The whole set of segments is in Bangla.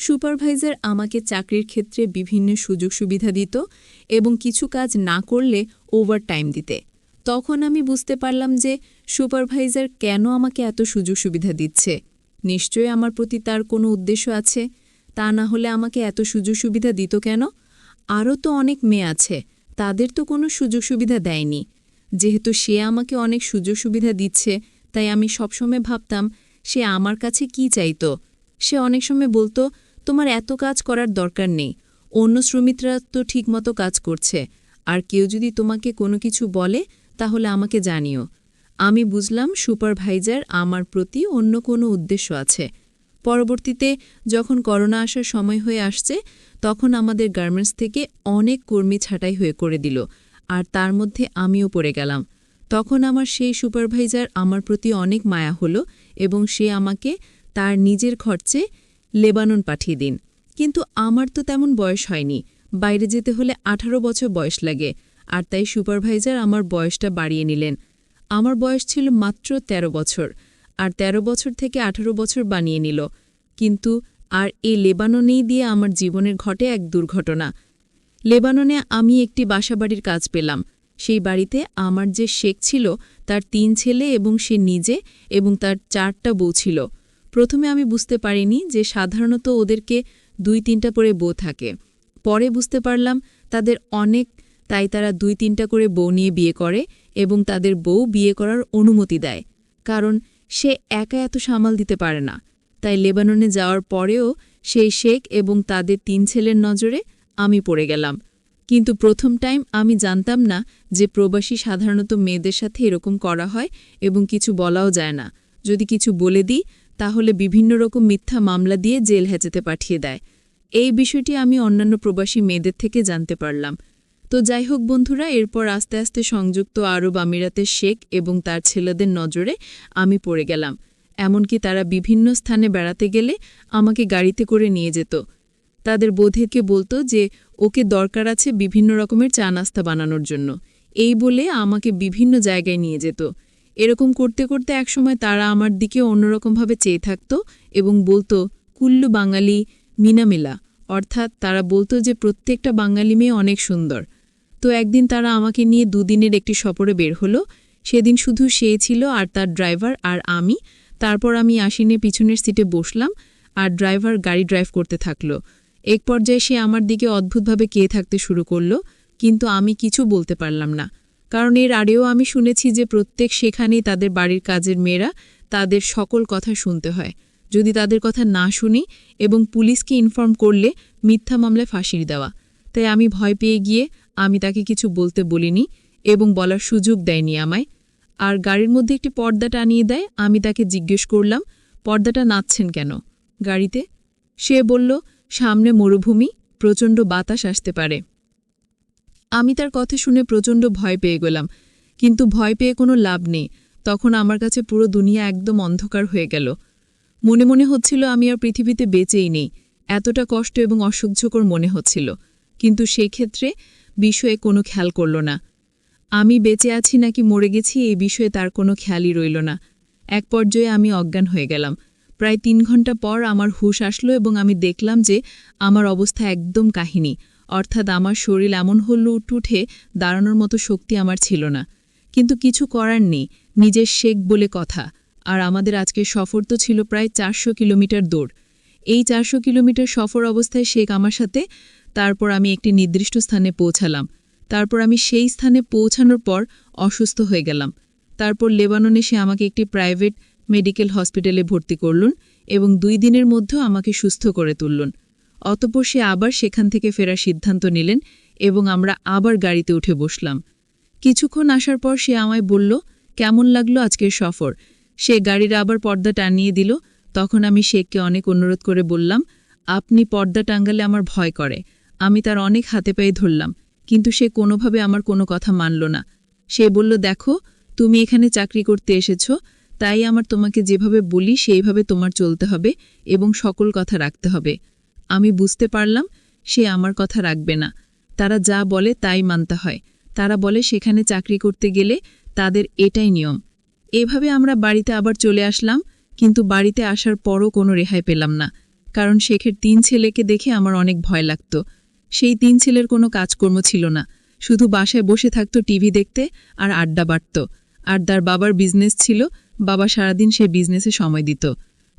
সুপারভাইজার আমাকে চাকরির ক্ষেত্রে বিভিন্ন সুযোগ সুবিধা দিত এবং কিছু কাজ না করলে ওভারটাইম দিতে। তখন আমি বুঝতে পারলাম যে সুপারভাইজার কেন আমাকে এত সুযোগ সুবিধা দিচ্ছে। নিশ্চয়ই আমার প্রতি তার কোনো উদ্দেশ্য আছে, তা না হলে আমাকে এত সুযোগ সুবিধা দিত কেন? আরও তো অনেক মেয়ে আছে, তাদের তো কোনো সুযোগ সুবিধা দেয়নি। যেহেতু সে আমাকে অনেক সুযোগ সুবিধা দিচ্ছে, তাই আমি সবসময় ভাবতাম সে আমার কাছে কি চাইত। সে অনেক সময় বলতো, তোমার এত কাজ করার দরকার নেই, অন্য শ্রমিকরা তো ঠিকমতো কাজ করছে, আর কেউ যদি তোমাকে কোনো কিছু বলে তাহলে আমাকে জানিও। আমি বুঝলাম সুপারভাইজার আমার প্রতি অন্য কোনো উদ্দেশ্য আছে। পরবর্তীতে যখন করোনা আসার সময় হয়ে আসছে, তখন আমাদের গার্মেন্টস থেকে অনেক কর্মী ছাঁটাই হয়ে করে দিল, আর তার মধ্যে আমিও পড়ে গেলাম। তখন আমার সেই সুপারভাইজার আমার প্রতি অনেক মায়া হলো এবং সে আমাকে তার নিজের খরচে লেবানন পাঠিয়ে দিন। কিন্তু আমার তো তেমন বয়স হয়নি, বাইরে যেতে হলে 18 বছর বয়স লাগে, আর তাই সুপারভাইজার আমার বয়সটা বাড়িয়ে নিলেন। আমার বয়স ছিল মাত্র 13 বছর, আর 13 বছর থেকে 18 বছর বানিয়ে নিল। কিন্তু আর এই লেবাননেই দিয়ে আমার জীবনের ঘটে এক দুর্ঘটনা। লেবাননে আমি একটি বাসাবাড়ির কাজ পেলাম। সেই বাড়িতে আমার যে শেখ ছিল তার 3 ছেলে এবং সে নিজে এবং তার 4টা বউ ছিল। প্রথমে আমি বুঝতে পারিনি যে সাধারণত ওদেরকে 2-3টা করে বউ থাকে। পরে বুঝতে পারলাম তাদের অনেক, তাই তারা 2-3টা করে বউ নিয়ে বিয়ে করে এবং তাদের বউ বিয়ে করার অনুমতি দেয়, কারণ সে একা এত সামাল দিতে পারে না। তাই লেবাননে যাওয়ার পরেও সেই শেখ এবং তাদের 3 ছেলের নজরে আমি পড়ে গেলাম। কিন্তু প্রথম টাইম আমি জানতাম না যে প্রবাসী সাধারণত মেয়েদের সাথে এরকম করা হয় এবং কিছু বলাও যায় না। যদি কিছু বলে দিই তাহলে বিভিন্ন রকম মিথ্যা মামলা দিয়ে জেল হেঁচেতে পাঠিয়ে দেয়। এই বিষয়টি আমি অন্যান্য প্রবাসী মেয়েদের থেকে জানতে পারলাম। তো যাই হোক বন্ধুরা, এরপর আস্তে আস্তে সংযুক্ত আরব আমিরাতের শেখ এবং তার ছেলেদের নজরে আমি পড়ে গেলাম। এমনকি তারা বিভিন্ন স্থানে বেড়াতে গেলে আমাকে গাড়িতে করে নিয়ে যেত। তাদের বোধেকে বলতো যে ওকে দরকার আছে বিভিন্ন রকমের চা নাস্তা বানানোর জন্য, এই বলে আমাকে বিভিন্ন জায়গায় নিয়ে যেত। এরকম করতে করতে একসময় তারা আমার দিকে অন্যরকমভাবে চেয়ে থাকত এবং বলতো, কুল্লু বাঙালি মিনামেলা, অর্থাৎ তারা বলতো যে প্রত্যেকটা বাঙালি মেয়ে অনেক সুন্দর। তো একদিন তারা আমাকে নিয়ে 2 দিনের একটি সফরে বের হলো। সেদিন শুধু সে ছিল আর তার ড্রাইভার আর আমি। তারপর আমি আসিনে পিছনের সিটে বসলাম আর ড্রাইভার গাড়ি ড্রাইভ করতে থাকলো। এক পর্যায়ে সে আমার দিকে অদ্ভুতভাবে চেয়ে থাকতে শুরু করল, কিন্তু আমি কিছু বলতে পারলাম না, কারণ এর আগেও আমি শুনেছি যে প্রত্যেক সেখানেই তাদের বাড়ির কাজের মেয়েরা তাদের সকল কথা শুনতে হয়। যদি তাদের কথা না শুনি এবং পুলিশকে ইনফর্ম করলে মিথ্যা মামলায় ফাঁসিয়ে দেওয়া। তাই আমি ভয় পেয়ে গিয়ে আমি তাকে কিছু বলতে বলিনি এবং বলার সুযোগ দেয়নি আমায়। আর গাড়ির মধ্যে একটি পর্দা টানিয়ে দেয়। আমি তাকে জিজ্ঞেস করলাম, পর্দাটা নাচছেন কেন গাড়িতে? সে বলল, সামনে মরুভূমি, প্রচণ্ড বাতাস আসতে পারে। আমি তার কথা শুনে প্রচণ্ড ভয় পেয়ে গেলাম, কিন্তু ভয় পেয়ে কোনো লাভ নেই। তখন আমার কাছে পুরো দুনিয়া একদম অন্ধকার হয়ে গেল। মনে মনে হচ্ছিল আমি আর পৃথিবীতে বেঁচেই নেই, এতটা কষ্ট এবং অসহ্যকর মনে হচ্ছিল। কিন্তু সেই ক্ষেত্রে বিষয়ে কোনো খেয়াল করল না। আমি বেঁচে আছি নাকি মরে গেছি এই বিষয়ে তার কোনো খেয়ালই রইল না। এক পর্যায়ে আমি অজ্ঞান হয়ে গেলাম। প্রায় 3 ঘন্টা পর আমার হুঁশ আসলো এবং আমি দেখলাম যে আমার অবস্থা একদম কাহিনী, অর্থাৎ আমার শরীর এমন হল উঠে দাঁড়ানোর মতো শক্তি আমার ছিল না। কিন্তু কিছু করার নেই, নিজের শেখ বলে কথা। আর আমাদের আজকের সফর তো ছিল প্রায় 400 কিলোমিটার দূর। এই 400 কিলোমিটার সফর অবস্থায় শেখ আমার সাথে। তারপর আমি একটি নির্দিষ্ট স্থানে পৌঁছালাম। তারপর আমি সেই স্থানে পৌঁছানোর পর অসুস্থ হয়ে গেলাম। তারপর লেবাননে সে আমাকে একটি প্রাইভেট মেডিকেল হসপিটালে ভর্তি করলুন এবং 2 দিনের মধ্যে আমাকে সুস্থ করে তুললুন। অতঃপর সে আবার সেখান থেকে ফেরার সিদ্ধান্ত নিলেন এবং আমরা আবার গাড়িতে উঠে বসলাম। কিছুক্ষণ আসার পর সে আমায় বলল, কেমন লাগলো আজকের সফর? সে গাড়ির আবার পর্দা টানিয়ে দিল। তখন আমি শেখকে অনেক অনুরোধ করে বললাম, আপনি পর্দা টাঙ্গালে আমার ভয় করে। আমি তার অনেক হাতে পায়ে ধরলাম, কিন্তু সে কোনোভাবে আমার কোনো কথা মানল না। সে বলল, দেখো, তুমি এখানে চাকরি করতে এসেছ, তাই আমার তোমাকে যেভাবে বলি সেইভাবে তোমার চলতে হবে এবং সকল কথা রাখতে হবে। আমি বুঝতে পারলাম সে আমার কথা রাখবে না। তারা যা বলে তাই মানতে হয়। তারা বলে সেখানে চাকরি করতে গেলে তাদের এটাই নিয়ম। এভাবে আমরা বাড়িতে আবার চলে আসলাম, কিন্তু বাড়িতে আসার পরও কোনো রেহাই পেলাম না। কারণ শেখের 3 ছেলেকে দেখে আমার অনেক ভয় লাগত। সেই 3 ছেলের কোনো কাজকর্ম ছিল না, শুধু বাসায় বসে থাকত টিভি দেখতে আর আড্ডা বাড়ত। আর তার বাবার বিজনেস ছিল, বাবা সারাদিন সে বিজনেসে সময় দিত।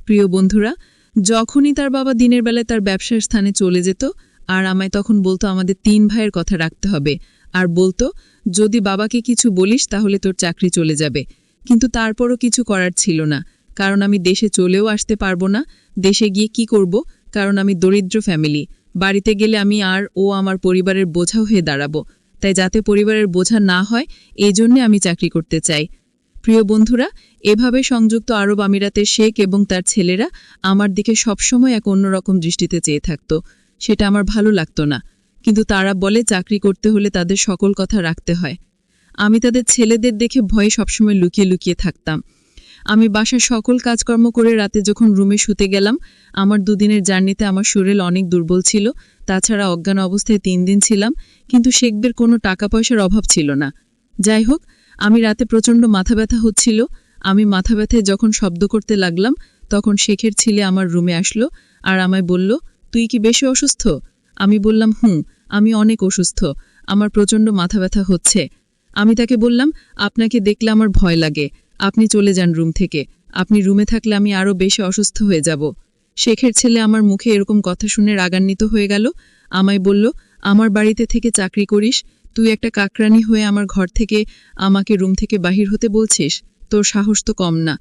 প্রিয় বন্ধুরা, যখনই তার বাবা দিনের বেলায় তার ব্যবসার স্থানে চলে যেত আর আমায় তখন বলতো আমাদের 3 ভাইয়ের কথা রাখতে হবে, আর বলতো যদি বাবাকে কিছু বলিস তাহলে তোর চাকরি চলে যাবে। কিন্তু তারপরও কিছু করার ছিল না, কারণ আমি দেশে চলেও আসতে পারবো না। দেশে গিয়ে কি করব, কারণ আমি দরিদ্র ফ্যামিলি। বাড়িতে গেলে আমি আর ও আমার পরিবারের বোঝা হয়ে দাঁড়াবো। তাই যাতে পরিবারের বোঝা না হয় এই জন্যে আমি চাকরি করতে চাই। প্রিয় বন্ধুরা, এভাবে সংযুক্ত আরব আমিরাতের শেখ এবং তার ছেলেরা আমার দিকে সবসময় এক অন্যরকম দৃষ্টিতে চেয়ে থাকত। সেটা আমার ভালো লাগতো না, কিন্তু তারা বলে চাকরি করতে হলে তাদের সকল কথা রাখতে হয়। আমি তাদের ছেলেদের দেখে ভয়ে সবসময় লুকিয়ে লুকিয়ে থাকতাম। আমি বাসার সকল কাজকর্ম করে রাতে যখন রুমে শুতে গেলাম, আমার 2 দিনের জার্নিতে আমার শরীর অনেক দুর্বল ছিল। তাছাড়া অজ্ঞান অবস্থায় 3 দিন ছিলাম, কিন্তু শেখদের কোনো টাকা পয়সার অভাব ছিল না। যাই হোক, আমি রাতে প্রচণ্ড মাথা ব্যথা হচ্ছিল। আমি মাথা ব্যথায় যখন শব্দ করতে লাগলাম, তখন শেখের ছেলে আমার রুমে আসলো আর আমায় বলল, তুই কি বেশি অসুস্থ? আমি বললাম, আমি অনেক অসুস্থ, আমার প্রচণ্ড মাথা ব্যথা হচ্ছে। আমি তাকে বললাম, আপনাকে দেখলে আমার ভয় লাগে, আপনি চলে যান রুম থেকে। আপনি রুমে থাকলে আমি আরও বেশি অসুস্থ হয়ে যাব। শেখের ছেলে আমার মুখে এরকম কথা শুনে রাগান্বিত হয়ে গেল। আমায় বলল, আমার বাড়িতে থেকে চাকরি করিস, তুই একটা কাকরানি হয়ে আমার ঘর থেকে আমাকে রুম থেকে বাহির হতে বলছিস? তোর সাহস তো কম না।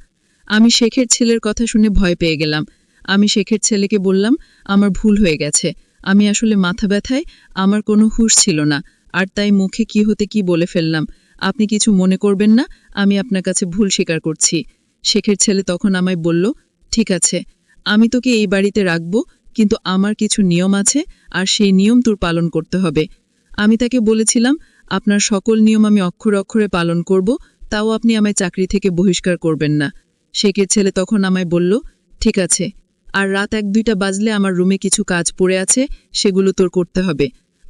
আমি শেখের ছেলের কথা শুনে ভয় পেয়ে গেলাম। আমি শেখের ছেলেকে বললাম, আমার ভুল হয়ে গেছে, আমি আসলে মাথা ব্যথায় আমার কোনো হুঁশ ছিল না, আর তাই মুখে কি হতে কি বলে ফেললাম। আপনি কিছু মনে করবেন না, আমি আপনার কাছে ভুল স্বীকার করছি। শেখের ছেলে তখন আমায় বলল, ঠিক আছে, আমি তোকে এই বাড়িতে রাখব, কিন্তু আমার কিছু নিয়ম আছে আর সেই নিয়ম তোর পালন করতে হবে। আমি তাকে বলেছিলাম, আপনার সকল নিয়ম আমি অক্ষরে অক্ষরে পালন করব, তাও আপনি আমায় চাকরি থেকে বহিষ্কার করবেন না। শেখের ছেলে তখন আমায় বলল, ঠিক আছে, আর রাত 1-2টা বাজলে আমার রুমে কিছু কাজ পড়ে আছে, সেগুলো তোর করতে হবে।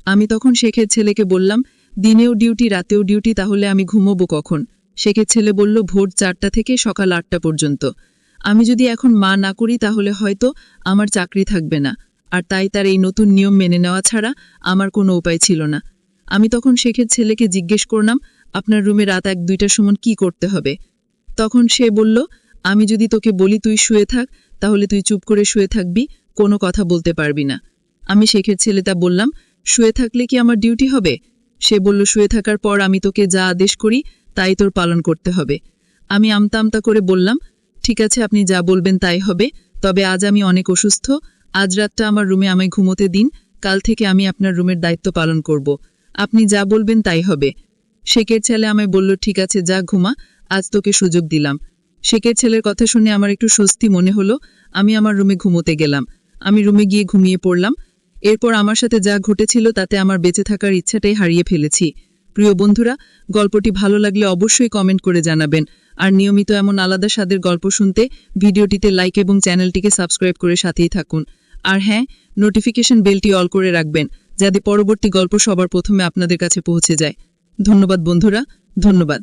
আমি তখন শেখের ছেলেকে বললাম, দিনেও ডিউটি রাতেও ডিউটি, তাহলে আমি ঘুমোবো কখন? শেখের ছেলে বলল, ভোর 4টা থেকে সকাল 8টা পর্যন্ত। আমি যদি এখন না করি তাহলে হয়তো আমার চাকরি থাকবে না, আর তাই তার এই নতুন নিয়ম মেনে নেওয়া ছাড়া আমার কোনো উপায় ছিল না। আমি তখন শেখের ছেলেকে জিজ্ঞেস করলাম, আপনার রুমে রাত 1-2টার সময় কি করতে হবে? তখন সে বলল, আমি যদি তোকে বলি তুই শুয়ে থাক, তাহলে তুই চুপ করে শুয়ে থাকবি, কোনো কথা বলতে পারবি না। আমি শেখের ছেলেটা বললাম, শুয়ে থাকলে কি আমার ডিউটি হবে? সে বলল, শুয়ে থাকার পর আমি তোকে যা আদেশ করি তাই তোর পালন করতে হবে। আমি আমতা আমতা করে বললাম, ঠিক আছে, আপনি যা বলবেন তাই হবে, তবে আজ আমি অনেক অসুস্থ, আজ রাতটা আমার রুমে আমায় ঘুমোতে দিন, কাল থেকে আমি আপনার রুমের দায়িত্ব পালন করব, আপনি যা বলবেন তাই হবে। শেখের ছেলে আমায় বলল, ঠিক আছে, যা ঘুমা, আজ তোকে সুযোগ দিলাম। শেখের ছেলের কথা শুনে আমার একটু স্বস্তি মনে হলো। আমি আমার রুমে ঘুমোতে গেলাম। আমি রুমে গিয়ে ঘুমিয়ে পড়লাম। এরপর আমার সাথে যা ঘটেছিল তাতে আমার বেঁচে থাকার ইচ্ছাটাই হারিয়ে ফেলেছি। প্রিয় বন্ধুরা, গল্পটি ভালো লাগলে অবশ্যই কমেন্ট করে জানাবেন, আর নিয়মিত এমন আলাদা স্বাদের গল্প শুনতে ভিডিওটিতে লাইক এবং চ্যানেলটিকে সাবস্ক্রাইব করে সাথেই থাকুন। আর হ্যাঁ, নোটিফিকেশন বেলটি অল করে রাখবেন, যাতে পরবর্তী গল্প সবার প্রথমে আপনাদের কাছে পৌঁছে যায়। ধন্যবাদ বন্ধুরা, ধন্যবাদ।